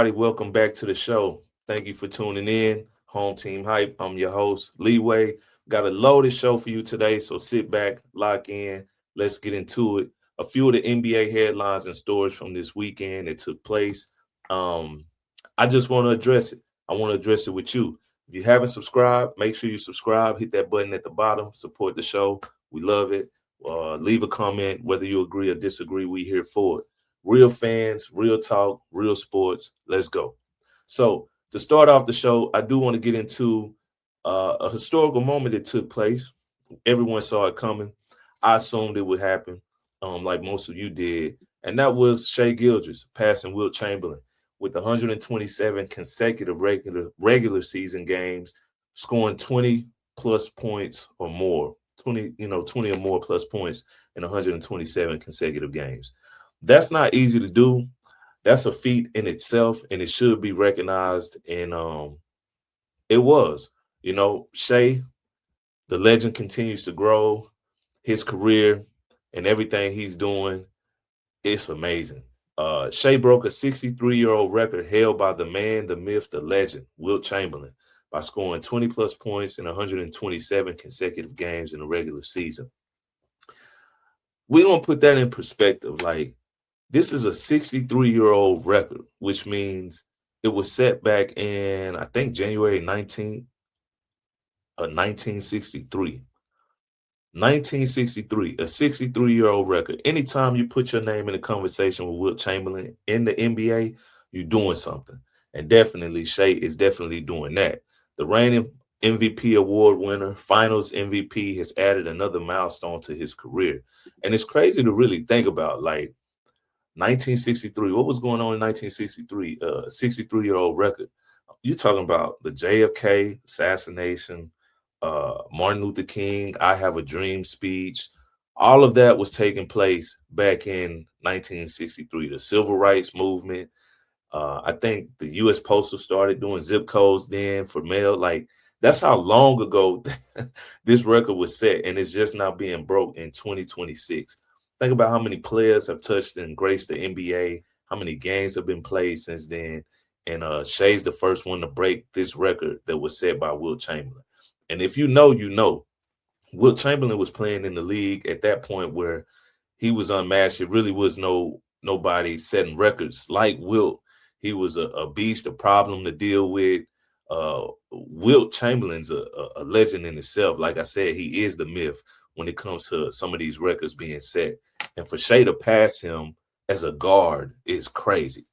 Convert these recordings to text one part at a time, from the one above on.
everybody. Welcome back to the show. Thank you for tuning in. Home Team Hype. I'm your host, Leeway. Got a loaded show for you today, so sit back, lock in. Let's get into it. A few of the NBA headlines and stories from this weekend that took place. Um, I just want to address it. I want to address it with you. If you haven't subscribed, make sure you subscribe. Hit that button at the bottom. Support the show. We love it. Leave a comment, whether you agree or disagree. We here for it. Real fans, real talk, real sports. Let's go. So to start off the show, I do want to get into a historical moment that took place. Everyone saw it coming. I assumed it would happen, like most of you did. And that was Shai Gilgeous passing Wilt Chamberlain with 127 consecutive regular season games, scoring 20 plus points or more, 20 or more plus points in 127 consecutive games. That's not easy to do. That's a feat in itself, and it should be recognized. And it was. Shai, the legend, continues to grow. His career and everything he's doing, it's amazing. Shai broke a 63-year-old record held by the man, the myth, the legend, Wilt Chamberlain, by scoring 20-plus points in 127 consecutive games in the regular season. We're going to put that in perspective. Like, this is a 63-year-old record, which means it was set back in, I think, January 19th of 1963. 1963, a 63-year-old record. Anytime you put your name in a conversation with Wilt Chamberlain in the NBA, you're doing something. And definitely, Shai is definitely doing that. The reigning MVP award winner, finals MVP, has added another milestone to his career. And it's crazy to really think about, like, 1963. What was going on in 1963? 63-year-old record. You're talking about the JFK assassination, Martin Luther King, I Have a Dream speech. All of that was taking place back in 1963. The Civil Rights Movement. I think the U.S. Postal started doing zip codes then for mail. Like, that's how long ago this record was set, and it's just now being broke in 2026. Think about how many players have touched and graced the NBA, how many games have been played since then. And Shai's the first one to break this record that was set by Wilt Chamberlain. And if you know, you know. Wilt Chamberlain was playing in the league at that point where he was unmatched. It really was nobody setting records like Wilt. He was a beast, a problem to deal with. Wilt Chamberlain's a legend in itself. Like I said, he is the myth when it comes to some of these records being set. And for Shai to pass him as a guard is crazy.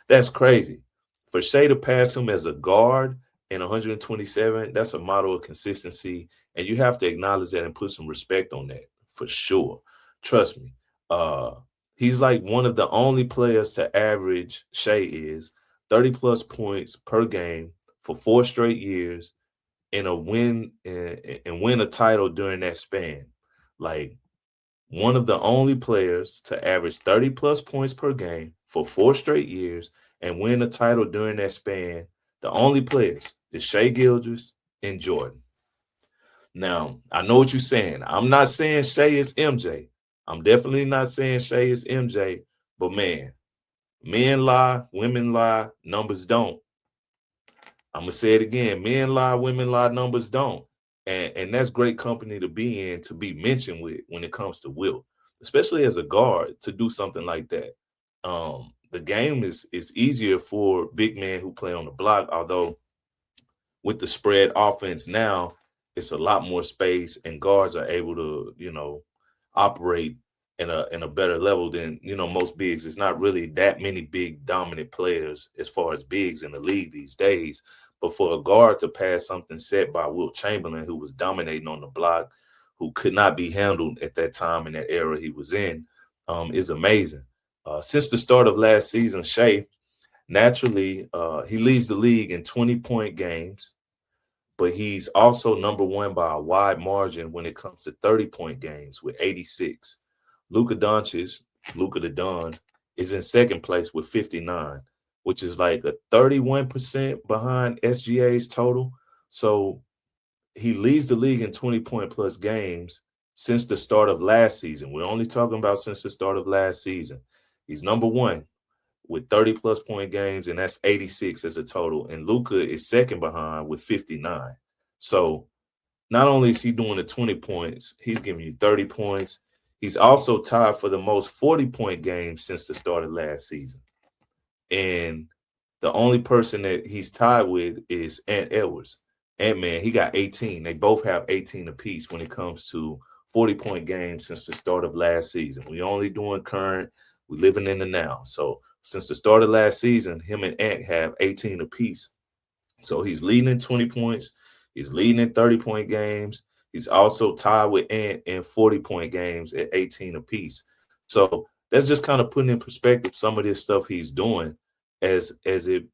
That's crazy. For Shai to pass him as a guard in 127, that's a model of consistency. And you have to acknowledge that and put some respect on that for sure. Trust me. He's like one of the only players to average, Shai is, 30-plus points per game for 4 straight years and win a title during that span. Like, one of the only players to average 30-plus points per game for 4 straight years and win a title during that span. The only players is Shai Gilgeous and Jordan. Now, I know what you're saying. I'm not saying Shai is MJ. I'm definitely not saying Shai is MJ. But, man, men lie, women lie, numbers don't. I'm going to say it again. Men lie, women lie, numbers don't. And that's great company to be in, to be mentioned with when it comes to Wilt, especially as a guard, to do something like that. The game is easier for big men who play on the block, although with the spread offense now, it's a lot more space and guards are able to, operate in a better level than, most bigs. It's not really that many big dominant players as far as bigs in the league these days. But for a guard to pass something set by Wilt Chamberlain, who was dominating on the block, who could not be handled at that time in that era he was in, is amazing. Since the start of last season, Shai, naturally, he leads the league in 20-point games, but he's also number one by a wide margin when it comes to 30-point games with 86. Luka Doncic, Luka the Don, is in second place with 59, which is like a 31% behind SGA's total. So he leads the league in 20-point plus games since the start of last season. We're only talking about since the start of last season. He's number one with 30-plus point games, and that's 86 as a total. And Luka is second behind with 59. So not only is he doing the 20 points, he's giving you 30 points. He's also tied for the most 40-point games since the start of last season. And the only person that he's tied with is Ant Edwards. Ant-Man, he got 18. They both have 18 apiece when it comes to 40-point games since the start of last season. We only doing current. We living in the now. So since the start of last season, him and Ant have 18 apiece. So he's leading in 20 points. He's leading in 30-point games. He's also tied with Ant in 40-point games at 18 apiece. So that's just kind of putting in perspective some of this stuff he's doing as it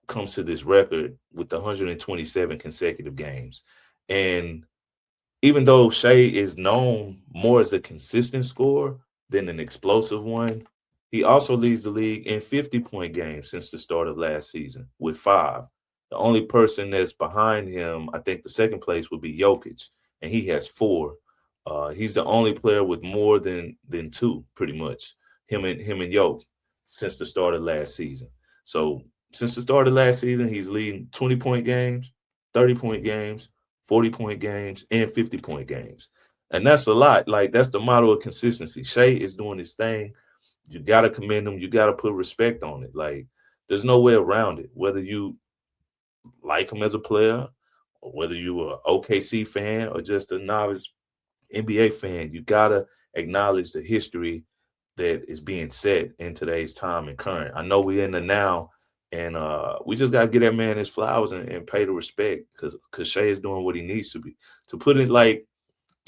comes to this record with the 127 consecutive games. And even though Shai is known more as a consistent scorer than an explosive one, he also leads the league in 50-point games since the start of last season with 5. The only person that's behind him, I think the second place would be Jokic, and he has 4. He's the only player with more than 2, pretty much, him and Jokic, since the start of last season. So since the start of last season, he's leading 20-point games, 30-point games, 40-point games, and 50-point games. And that's a lot. Like, that's the model of consistency. Shai is doing his thing. You got to commend him. You got to put respect on it. Like, there's no way around it. Whether you like him as a player, or whether you are an OKC fan or just a novice NBA fan, you got to acknowledge the history that is being set in today's time and current. I know we're in the now, and we just got to get that man his flowers and pay the respect because Shai is doing what he needs to be. To put it like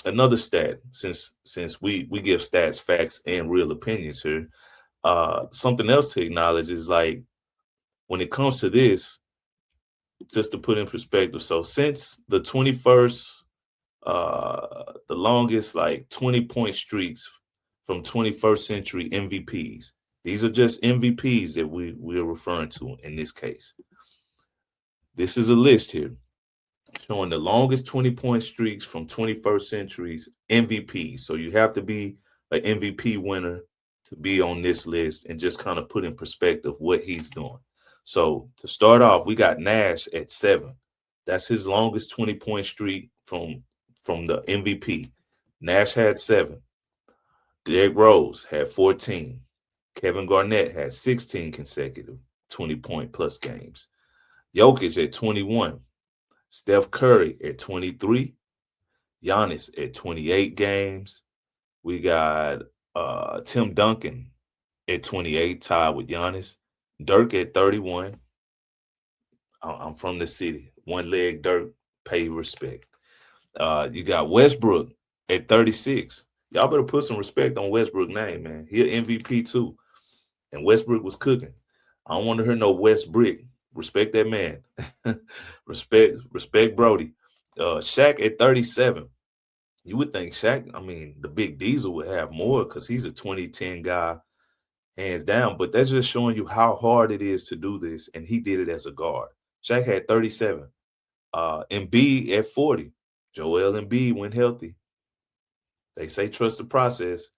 another stat, since we give stats, facts, and real opinions here, something else to acknowledge is, like, when it comes to this, just to put in perspective, so since the 21st, the longest, like, 20-point streaks from 21st century MVPs. These are just MVPs that we are referring to in this case. This is a list here showing the longest 20-point streaks from 21st century's MVPs. So you have to be an MVP winner to be on this list, and just kind of put in perspective what he's doing. So to start off, we got Nash at 7. That's his longest 20-point streak from the MVP. Nash had 7. Derrick Rose had 14. Kevin Garnett had 16 consecutive 20-point plus games. Jokic at 21. Steph Curry at 23. Giannis at 28 games. We got Tim Duncan at 28, tied with Giannis. Dirk at 31. I'm from the city. One leg Dirk, pay respect. You got Westbrook at 36. Y'all better put some respect on Westbrook's name, man. He an MVP too. And Westbrook was cooking. I don't want to hear no West Brick. Respect that man. respect Brody. Shaq at 37. You would think Shaq, I mean, the Big Diesel would have more because he's a 2010 guy, hands down. But that's just showing you how hard it is to do this. And he did it as a guard. Shaq had 37. Embiid at 40. Joel Embiid went healthy. They say trust the process.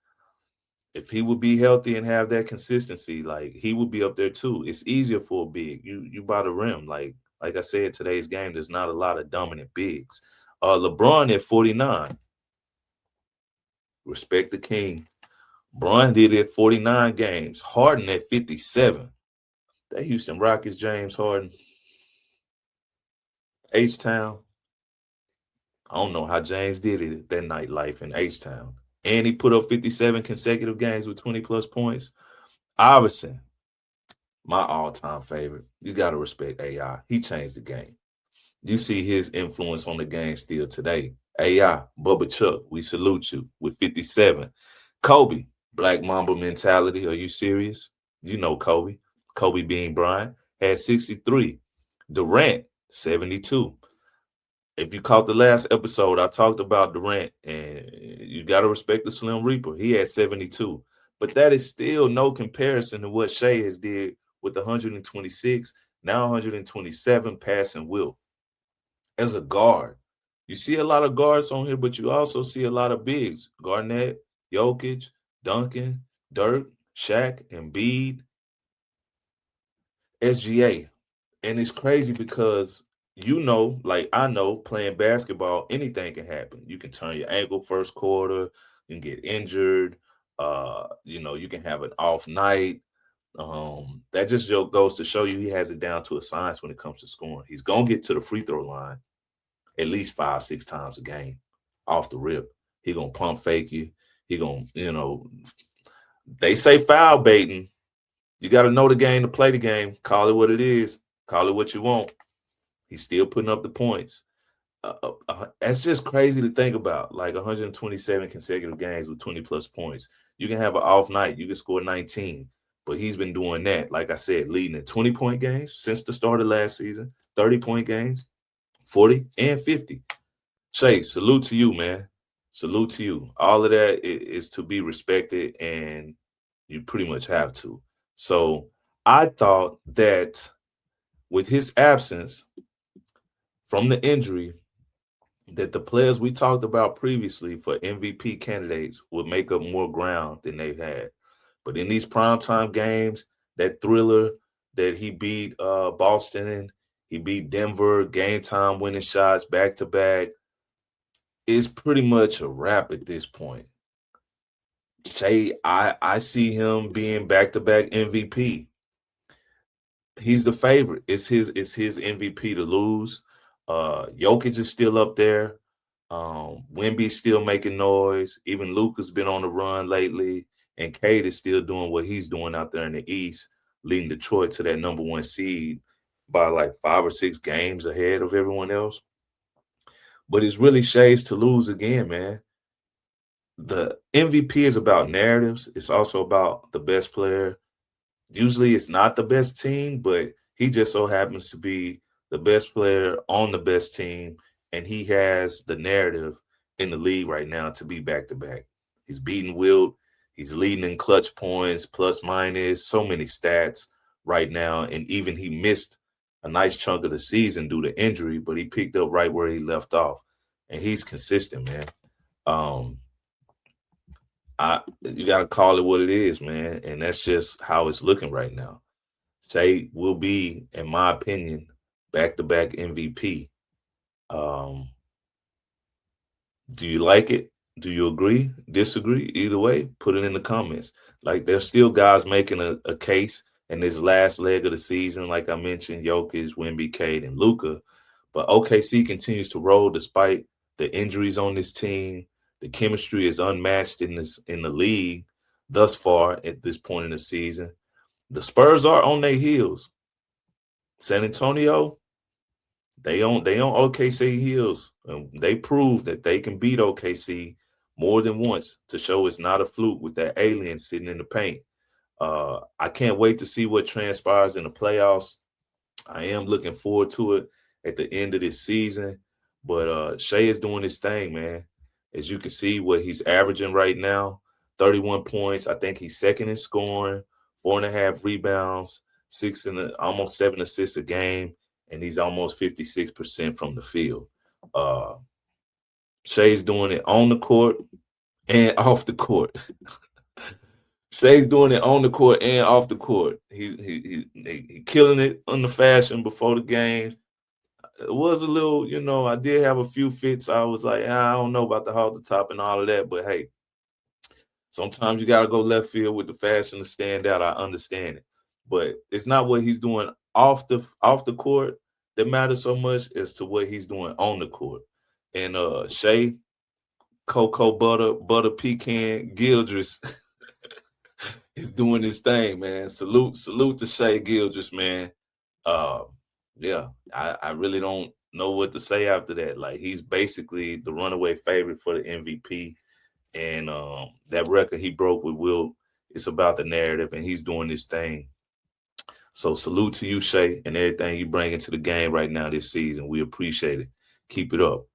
If he would be healthy and have that consistency, like, he would be up there too. It's easier for a big. You by the rim. Like I said, today's game, there's not a lot of dominant bigs. LeBron at 49. Respect the king. Bron did it 49 games. Harden at 57. That Houston Rockets, James Harden. H-Town. I don't know how James did it that nightlife in H-Town. And he put up 57 consecutive games with 20-plus points. Iverson, my all-time favorite. You got to respect AI. He changed the game. You see his influence on the game still today. AI, Bubba Chuck, we salute you with 57. Kobe, Black Mamba mentality. Are you serious? You know Kobe. Kobe Bean Bryant had 63. Durant, 72. If you caught the last episode, I talked about Durant, and you got to respect the Slim Reaper. He had 72. But that is still no comparison to what Shai has did with 126, now 127 passing Wilt. As a guard, you see a lot of guards on here, but you also see a lot of bigs. Garnett, Jokic, Duncan, Dirk, Shaq, Embiid. SGA. And it's crazy because like I know, playing basketball, anything can happen. You can turn your ankle first quarter, you can get injured, you can have an off night. That just goes to show you he has it down to a science when it comes to scoring. He's gonna get to the free throw line at least 5-6 times a game off the rip. He gonna pump fake you. He gonna, they say foul baiting. You got to know the game to play the game. Call it what it is. Call it what you want. He's still putting up the points. That's just crazy to think about. Like 127 consecutive games with 20-plus points. You can have an off night. You can score 19. But he's been doing that, like I said, leading in 20-point games since the start of last season, 30-point games, 40 and 50. Shai, salute to you, man. Salute to you. All of that is to be respected, and you pretty much have to. So I thought that with his absence from the injury, that the players we talked about previously for MVP candidates would make up more ground than they've had. But in these primetime games, that thriller that he beat Boston in, he beat Denver, game time winning shots back-to-back, is pretty much a wrap at this point. Shai, I see him being back-to-back MVP. He's the favorite. It's his MVP to lose. Jokic is still up there. Wemby's still making noise. Even Luka's been on the run lately. And Cade is still doing what he's doing out there in the East, leading Detroit to that number 1 seed by like 5 or 6 games ahead of everyone else. But it's really Shai's to lose again, man. The MVP is about narratives. It's also about the best player. Usually it's not the best team, but he just so happens to be the best player on the best team, and he has the narrative in the league right now to be back-to-back. He's beating Wilt. He's leading in clutch points, plus minus, so many stats right now, and even he missed a nice chunk of the season due to injury, but he picked up right where he left off, and he's consistent, man. You got to call it what it is, man, and that's just how it's looking right now. Shai will be, in my opinion, back-to-back MVP. Do you like it? Do you agree? Disagree? Either way, put it in the comments. Like, there's still guys making a case in this last leg of the season, like I mentioned, Jokic, Wemby, Cade, and Luka. But OKC continues to roll despite the injuries on this team. The chemistry is unmatched in the league thus far at this point in the season. The Spurs are on their heels. San Antonio, they on OKC heels. And they proved that they can beat OKC more than once to show it's not a fluke with that alien sitting in the paint. I can't wait to see what transpires in the playoffs. I am looking forward to it at the end of this season. But Shai is doing his thing, man. As you can see what he's averaging right now, 31 points. I think he's second in scoring, 4.5 rebounds, almost 7 assists a game, and he's almost 56% from the field. Shai's doing it on the court and off the court. Shai's doing it on the court and off the court. He's killing it on the fashion before the games. It was a little, I did have a few fits. I was like, I don't know about the hard to top and all of that, but hey, sometimes you got to go left field with the fashion to stand out. I understand it, but it's not what he's doing off the court that matters so much as to what he's doing on the court. And Shai, Cocoa Butter Pecan Gilgeous is doing his thing, man. Salute to Shai Gilgeous, man. Yeah, I really don't know what to say after that. Like, he's basically the runaway favorite for the MVP. And that record he broke with Wilt, it's about the narrative, and he's doing this thing. So salute to you, Shai, and everything you bring into the game right now this season. We appreciate it. Keep it up.